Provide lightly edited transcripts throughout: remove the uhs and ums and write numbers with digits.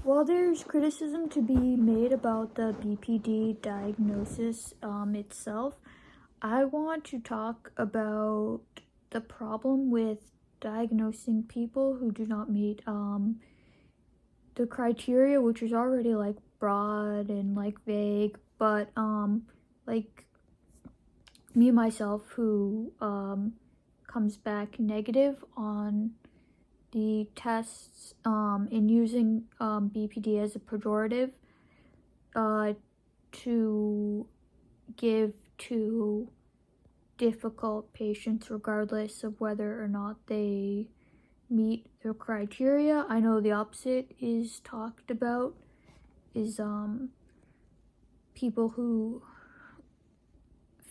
While there's criticism to be made about the BPD diagnosis itself, I want to talk about the problem with diagnosing people who do not meet the criteria, which is already like broad and like vague, but like me myself who comes back negative on the tests in using BPD as a pejorative to give to difficult patients regardless of whether or not they meet their criteria. I know the opposite is talked about, is people who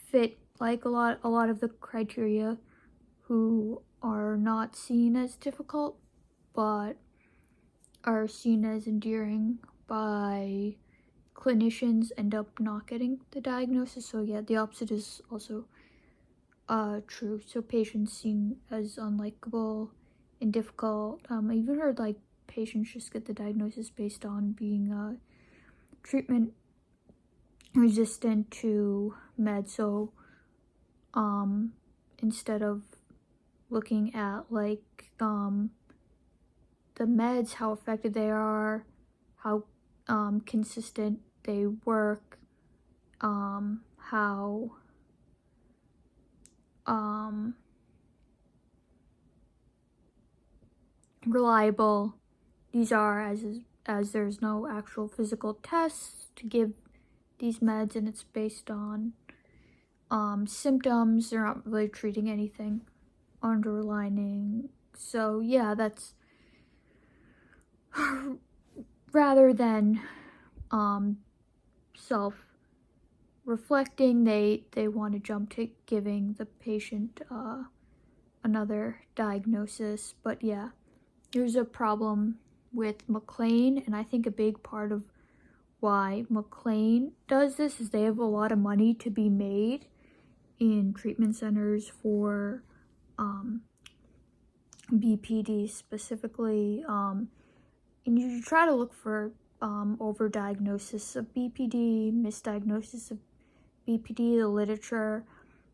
fit like a lot of the criteria who are not seen as difficult but are seen as endearing by clinicians end up not getting the diagnosis. So yeah, the opposite is also true. So patients seen as unlikable and difficult. I even heard like patients just get the diagnosis based on being treatment resistant to meds. So instead of looking at like the meds, how effective they are, how consistent they work, how reliable these are, as there's no actual physical tests to give these meds, and it's based on symptoms. They're not really treating anything underlining. So yeah, that's rather than self-reflecting, they want to jump to giving the patient another diagnosis. But yeah, there's a problem with McLean, and I think a big part of why McLean does this is they have a lot of money to be made in treatment centers for BPD specifically, and you try to look for overdiagnosis of BPD, misdiagnosis of BPD. The literature,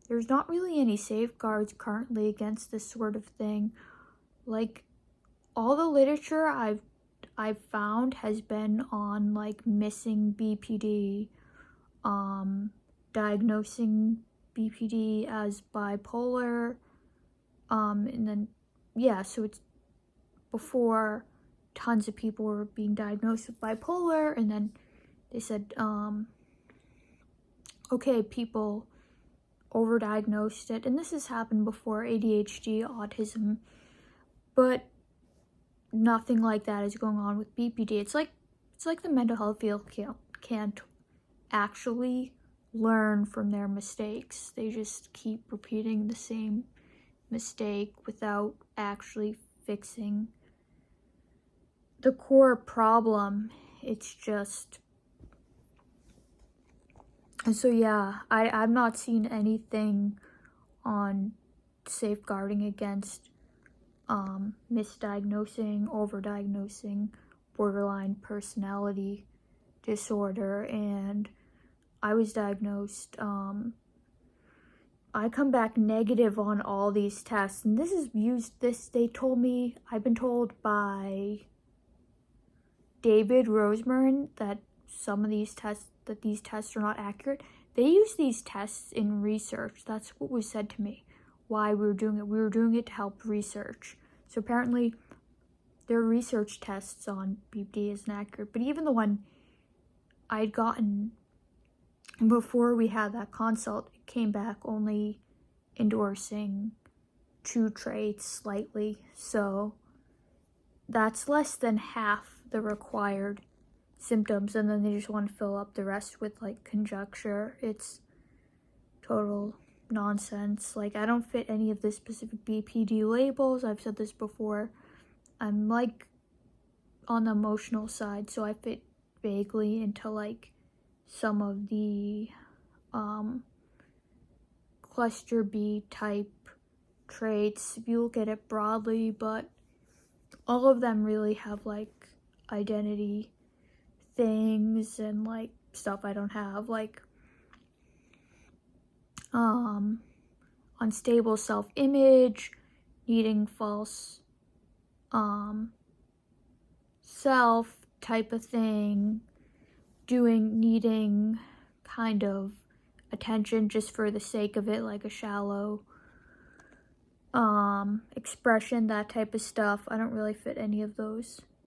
there's not really any safeguards currently against this sort of thing. Like, all the literature I've found has been on like missing BPD, diagnosing BPD as bipolar, and then yeah, so it's before tons of people were being diagnosed with bipolar, and then they said okay, people overdiagnosed it, and this has happened before ADHD, autism, but nothing like that is going on with BPD. It's like the mental health field can't actually learn from their mistakes. They just keep repeating the same mistake without actually fixing the core problem. It's just, and so yeah, I've not seen anything on safeguarding against misdiagnosing, overdiagnosing borderline personality disorder. And I was diagnosed, I come back negative on all these tests, and they told me, I've been told by David Rosmarin that these tests are not accurate. They use these tests in research. That's what was said to me. Why we were doing it. We were doing it to help research. So apparently their research tests on BPD isn't accurate. But even the one I'd gotten before we had that consult, it came back only endorsing 2 traits slightly. So that's less than half the required symptoms, and then they just want to fill up the rest with like conjecture. It's total nonsense. Like, I don't fit any of the specific BPD labels. I've said this before. I'm like on the emotional side, so I fit vaguely into like some of the cluster B type traits if you look at it broadly, but all of them really have like identity things and like stuff I don't have, like unstable self-image, needing false self type of thing, needing kind of attention just for the sake of it, like a shallow expression, that type of stuff. I don't really fit any of those.